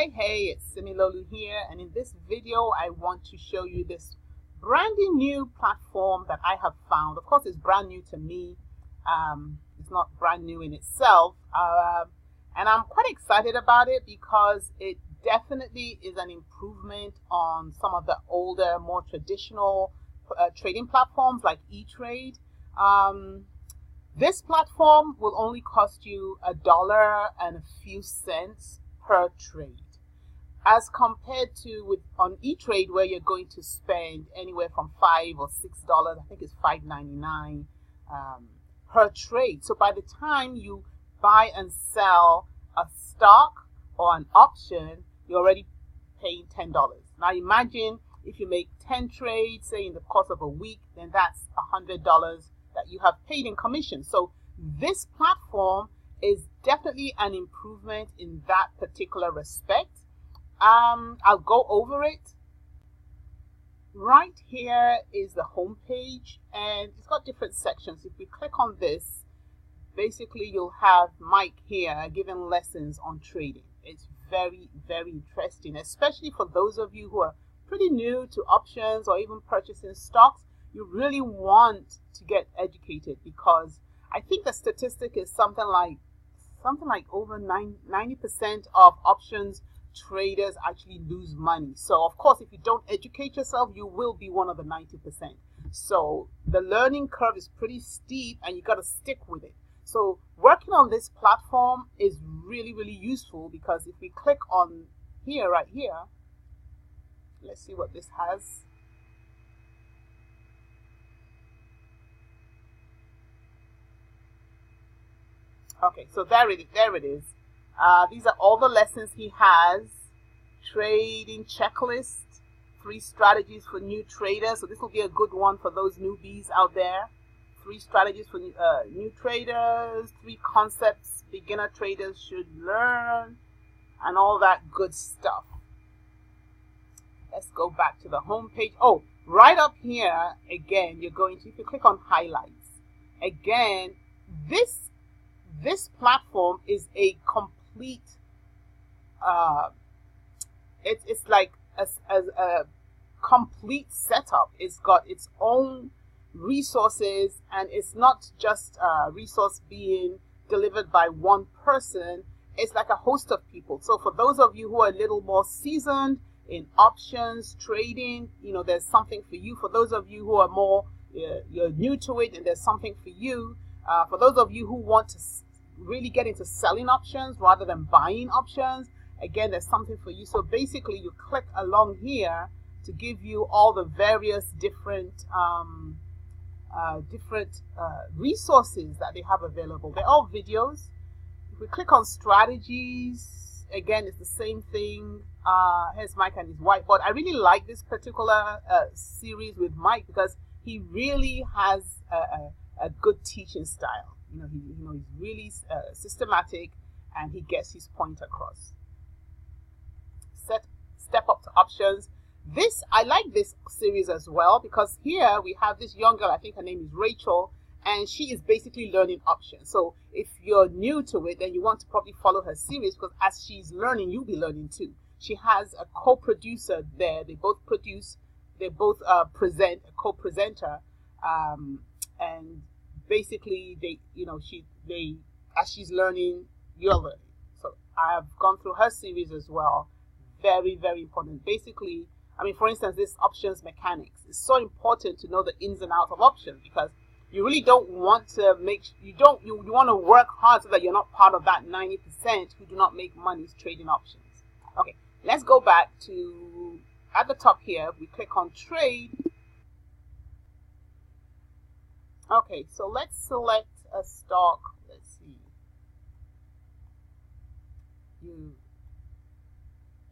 Hey, it's Similolu here, and in this video I want to show you this brand new platform that I have found. Of course, it's brand new to me. It's not brand new in itself, and I'm quite excited about it because it definitely is an improvement on some of the older, more traditional trading platforms like E-Trade. This platform will only cost you $1 and a few cents per trade, as compared to on E-Trade, where you're going to spend anywhere from $5 or $6. I think it's $5.99 per trade. So by the time you buy and sell a stock or an option, you're already paying $10. Now imagine if you make 10 trades, say in the course of a week, then that's $100 that you have paid in commission. So this platform is definitely an improvement in that particular respect. I'll go over it. Right here is the home page, and it's got different sections. If we click on this, basically you'll have Mike here giving lessons on trading. It's very interesting, especially for those of you who are pretty new to options or even purchasing stocks. You really want to get educated, because I think the statistic is something like over 90% of options traders actually lose money. So of course, if you don't educate yourself, you will be one of the 90%. So the learning curve is pretty steep, and you got to stick with it. So working on this platform is really useful, because if we click on here, right here, let's see what this has. Okay, so there it is. These are all the lessons he has. Trading checklist, 3 strategies for new traders. So this will be a good one for those newbies out there. 3 strategies for new traders, 3 concepts beginner traders should learn, and all that good stuff. Let's go back to the home page. Oh, right up here, again, you're going to, if you click on highlights, again, this platform is a complete, it's like a complete setup. It's got its own resources, and it's not just a resource being delivered by one person. It's like a host of people. So for those of you who are a little more seasoned in options trading, you know, there's something for you. For those of you who are more, you're new to it, and there's something for you. For those of you who want to really get into selling options rather than buying options, again, there's something for you. So basically, you click along here to give you all the various different resources that they have available. They're all videos. If we click on strategies, again, it's the same thing. Here's Mike and his whiteboard. I really like this particular series with Mike, because he really has a good teaching style. He's really systematic, and he gets his point across. Step up to options. I like this series as well, because here we have this young girl, I think her name is Rachel, and she is basically learning options. So if you're new to it, then you want to probably follow her series, because as she's learning, you'll be learning too. She has a co-producer there. They both produce, they both present, a co-presenter, and basically as she's learning, you're learning. So I've gone through her series as well. Very important. Basically, I mean, for instance, this options mechanics. It's so important to know the ins and outs of options, because you really don't want to you want to work hard so that you're not part of that 90% who do not make money trading options. Okay, let's go back to, at the top here, we click on trade. Okay, so let's select a stock. Let's see. You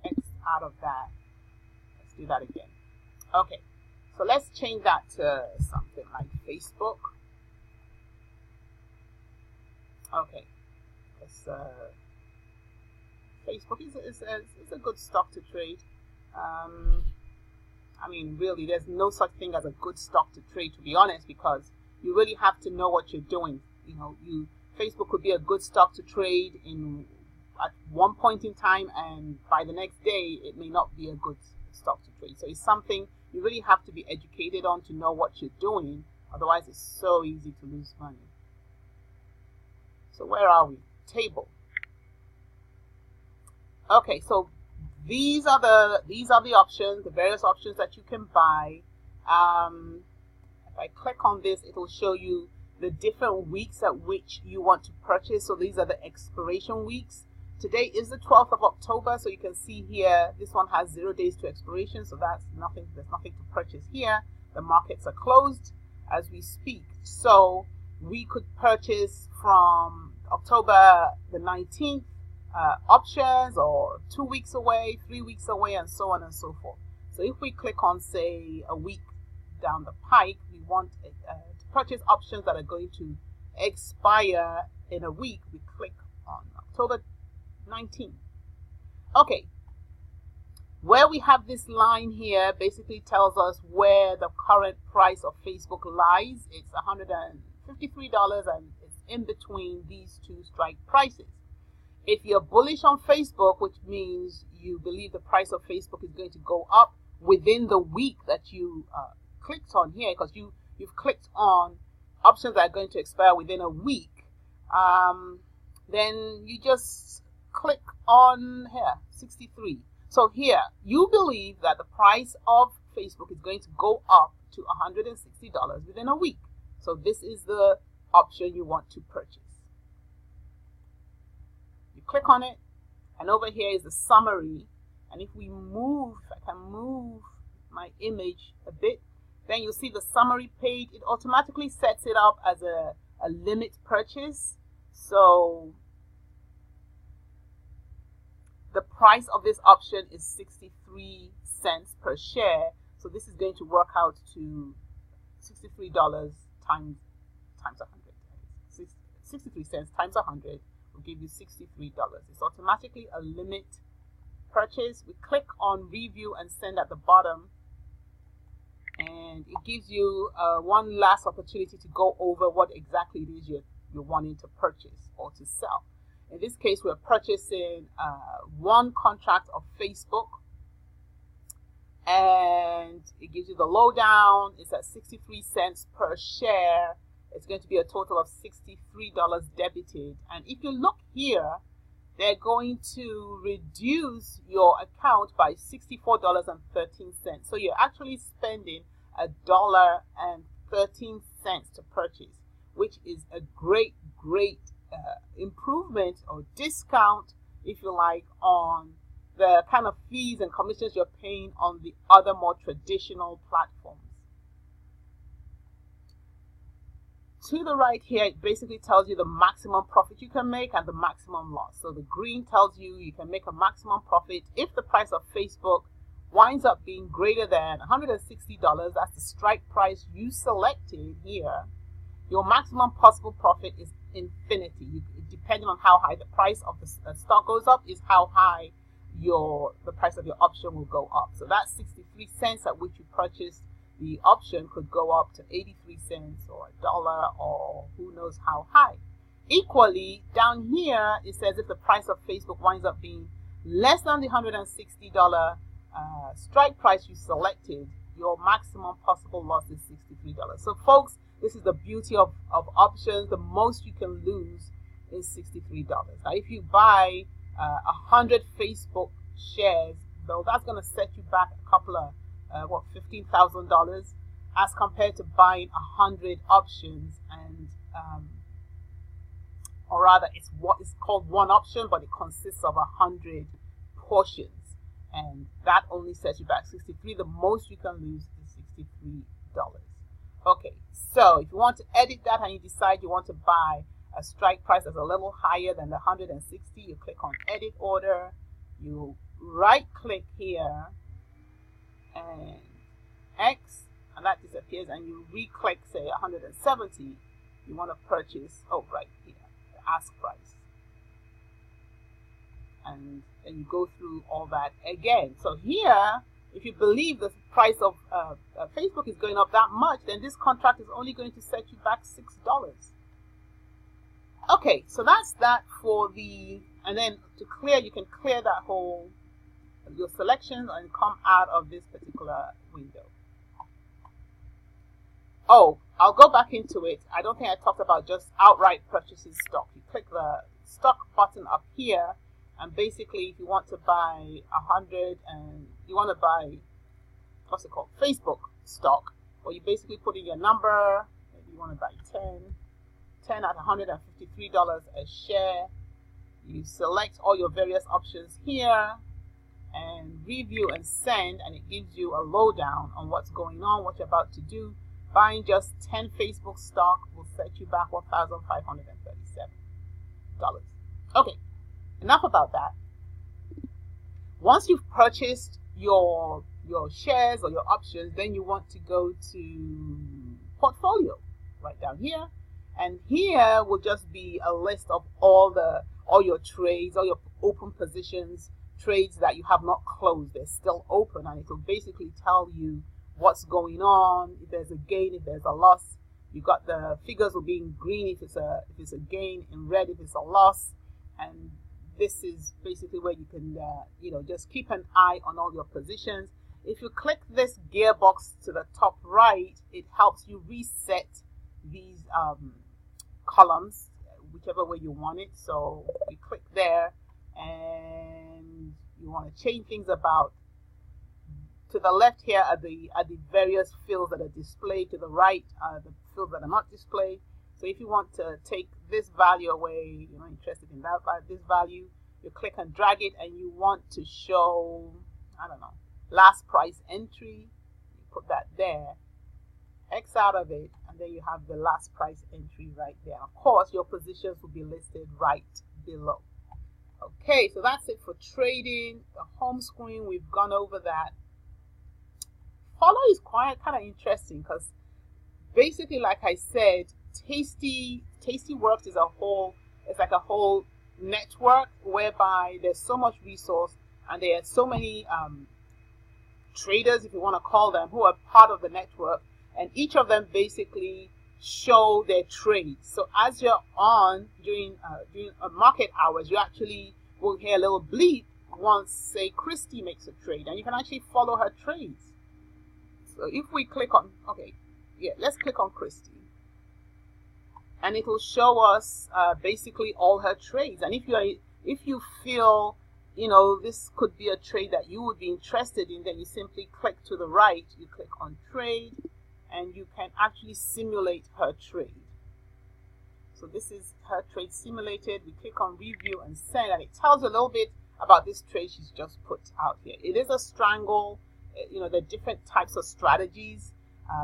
X out of that. Let's do that again. Okay, so let's change that to something like Facebook. Okay, Facebook is a good stock to trade. I mean, really, there's no such thing as a good stock to trade, to be honest, because you really have to know what you're doing. Facebook could be a good stock to trade in at one point in time, and by the next day it may not be a good stock to trade. So it's something you really have to be educated on to know what you're doing. Otherwise, it's so easy to lose money. So where are we? Table. Okay, so these are the options, the various options that you can buy. If I click on this, it will show you the different weeks at which you want to purchase. So these are the expiration weeks. Today is the 12th of October, so you can see here this one has 0 days to expiration, so that's nothing. There's nothing to purchase here. The markets are closed as we speak, so we could purchase from October the 19th options, or 2 weeks away, 3 weeks away, and so on and so forth. So if we click on, say, a week down the pike, we want to purchase options that are going to expire in a week. We click on October 19th. Okay, where we have this line here basically tells us where the current price of Facebook lies. It's $153, and it's in between these two strike prices. If you're bullish on Facebook, which means you believe the price of Facebook is going to go up within the week that you clicked on here, because you've clicked on options that are going to expire within a week, then you just click on here, 63. So here, you believe that the price of Facebook is going to go up to $160 within a week. So this is the option you want to purchase. You click on it, and over here is the summary. And if we move, I can move my image a bit, then you'll see the summary page. It automatically sets it up as a limit purchase. So the price of this option is 63 cents per share. So this is going to work out to $63 times 100. 63 cents times 100 will give you $63. It's automatically a limit purchase. We click on review and send at the bottom, and it gives you one last opportunity to go over what exactly it is you're wanting to purchase or to sell. In this case, we're purchasing one contract of Facebook, and it gives you the lowdown. It's at 63 cents per share. It's going to be a total of $63 debited. And if you look here, they're going to reduce your account by $64.13. So you're actually spending $1.13 to purchase, which is a great improvement or discount, if you like, on the kind of fees and commissions you're paying on the other more traditional platforms. To the right here, it basically tells you the maximum profit you can make and the maximum loss. So the green tells you can make a maximum profit if the price of Facebook winds up being greater than $160. That's the strike price you selected here. Your maximum possible profit is infinity. Depending on how high the price of the stock goes up is how high the price of your option will go up. So that's 63 cents at which you purchased the option could go up to 83 cents or $1 or who knows how high. Equally, down here it says if the price of Facebook winds up being less than the $160 strike price you selected, your maximum possible loss is $63. So folks, this is the beauty of options. The most you can lose is $63. Now if you buy 100 Facebook shares, though, that's going to set you back a couple of $15,000 as compared to buying 100 options, and or rather it's what is called one option, but it consists of 100 portions, and that only sets you back 63. The most you can lose is $63. Okay, so if you want to edit that and you decide you want to buy a strike price that's a little higher than the 160, you click on edit order, you right click here and X, and that disappears, and you re-click, say, 170. You want to purchase, right here, the ask price, and then you go through all that again. So here, if you believe the price of Facebook is going up that much, then this contract is only going to set you back $6. Okay, so that's that for the And then to clear, you can clear that whole, your selections, and come out of this particular window. Oh, I'll go back into it. I don't think I talked about just outright purchasing stock. You click the stock button up here, and basically if you want to buy 100 and you want to buy, what's it called, Facebook stock, or you basically put in your number, maybe you want to buy 10 at $153 a share. You select all your various options here and review and send, and it gives you a lowdown on what's going on, what you're about to do. Buying just 10 Facebook stock will set you back $1,537. Okay, enough about that. Once you've purchased your shares or your options, then you want to go to portfolio right down here, and here will just be a list of all your trades, all your open positions, trades that you have not closed. They're still open, and it will basically tell you what's going on, if there's a gain, if there's a loss. You got the figures will be in green if it's a gain, in red if it's a loss, and this is basically where you can just keep an eye on all your positions. If you click this gearbox to the top right, it helps you reset these columns whichever way you want it. So you click there, and you want to change things about. To the left here are the various fields that are displayed. To the right are the fields that are not displayed. So if you want to take this value away, you're not interested in this value, you click and drag it, and you want to show, I don't know, last price entry. You put that there, X out of it, and then you have the last price entry right there. Of course, your positions will be listed right below. Okay, so that's it for trading. The home screen, we've gone over that. Follow is kind of interesting because basically, like I said, Tasty Works is it's like a whole network whereby there's so much resource, and there are so many traders, if you want to call them, who are part of the network, and each of them basically show their trades. So as you're on during market hours, you actually will hear a little bleep once, say, Christy makes a trade, and you can actually follow her trades. So if we click on, let's click on Christy, and it will show us basically all her trades. And if you feel this could be a trade that you would be interested in, then you simply click to the right, you click on trade, and you can actually simulate her trade. So this is her trade simulated. We click on review and send, and it tells you a little bit about this trade she's just put out here. It is a strangle. The different types of strategies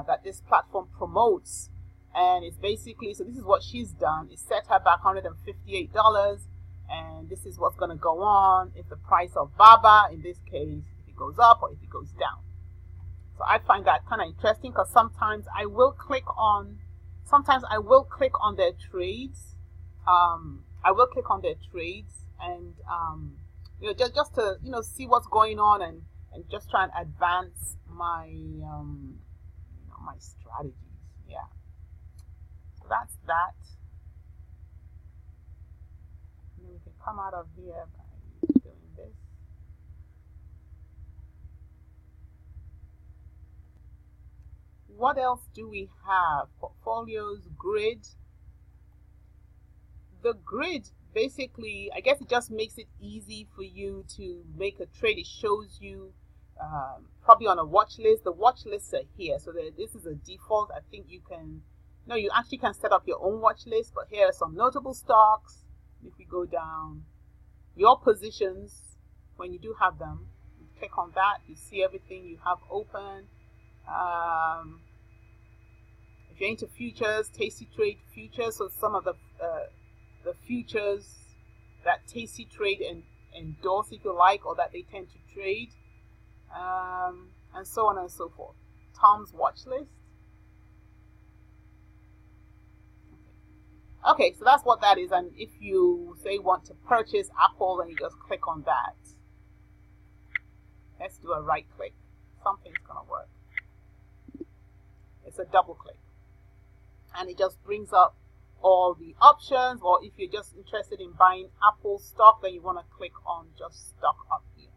that this platform promotes, and it's basically, so this is what she's done. It set her back $158, and this is what's going to go on if the price of BABA, in this case, if it goes up or if it goes down. So I find that kind of interesting because sometimes I will click on their trades. I will click on their trades, and just to see what's going on, and just try and advance my my strategies. Yeah, so that's that. And then we can come out of here by doing this. What else do we have? Portfolios, grid. The grid, basically, I guess it just makes it easy for you to make a trade. It shows you probably on a watch list. The watch lists are here, so this is a default. I think you actually can set up your own watch list, but here are some notable stocks. If we go down, your positions, when you do have them, you click on that, you see everything you have open. If you're into futures, Tasty Trade futures, so some of the futures that Tasty Trade endorse, if you like, or that they tend to trade, and so on and so forth. Tom's watch list. Okay, so that's what that is. And if you say want to purchase Apple, then you just click on that. Let's do a right click. Something's gonna work. It's a double click, and it just brings up all the options, or if you're just interested in buying Apple stock, then you want to click on just stock up here.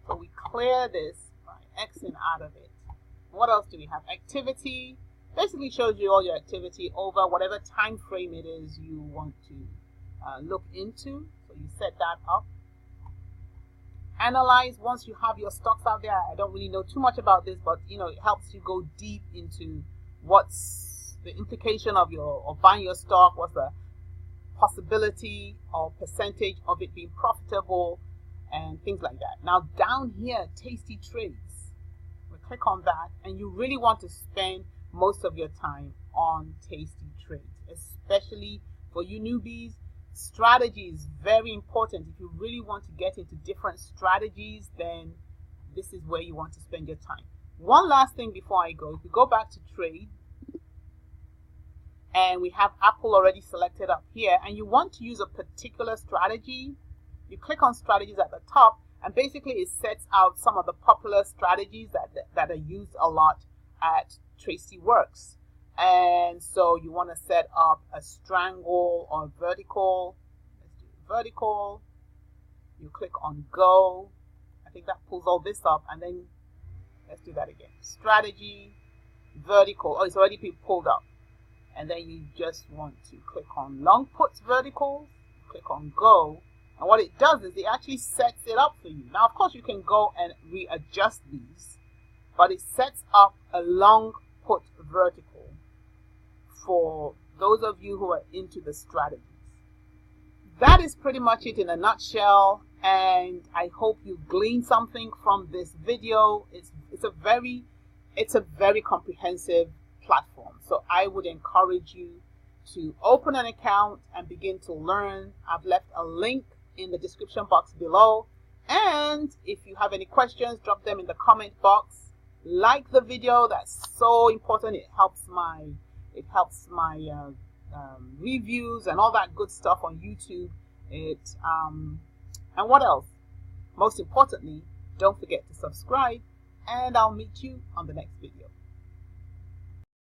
So we clear this by Xing out of it. What else do we have? Activity basically shows you all your activity over whatever time frame it is you want to look into. So you set that up. Analyze, once you have your stocks out there. I don't really know too much about this, but you know, it helps you go deep into what's the implication of buying your stock, what's the possibility or percentage of it being profitable, and things like that. Now down here, tasty trades. We click on that, and you really want to spend most of your time on tasty trades, especially for you newbies. Strategy is very important. If you really want to get into different strategies, then this is where you want to spend your time. One last thing before I go, if we go back to trade, and we have Apple already selected up here, and you want to use a particular strategy, you click on strategies at the top, and basically it sets out some of the popular strategies that are used a lot at Tracyworks. And so you want to set up a strangle or vertical. Let's do vertical. You click on go. I think that pulls all this up, and then let's do that again. Strategy, vertical. Oh, it's already been pulled up. And then you just want to click on long puts vertical, click on go. And what it does is it actually sets it up for you. Now, of course, you can go and readjust these, but it sets up a long put vertical for those of you who are into the strategies. That is pretty much it in a nutshell, and I hope you gleaned something from this video. It's a very comprehensive platform, so I would encourage you to open an account and begin to learn. I've left a link in the description box below, and if you have any questions, drop them in the comment box. Like the video, that's so important. It helps my reviews and all that good stuff on YouTube. And what else? Most importantly, don't forget to subscribe, and I'll meet you on the next video.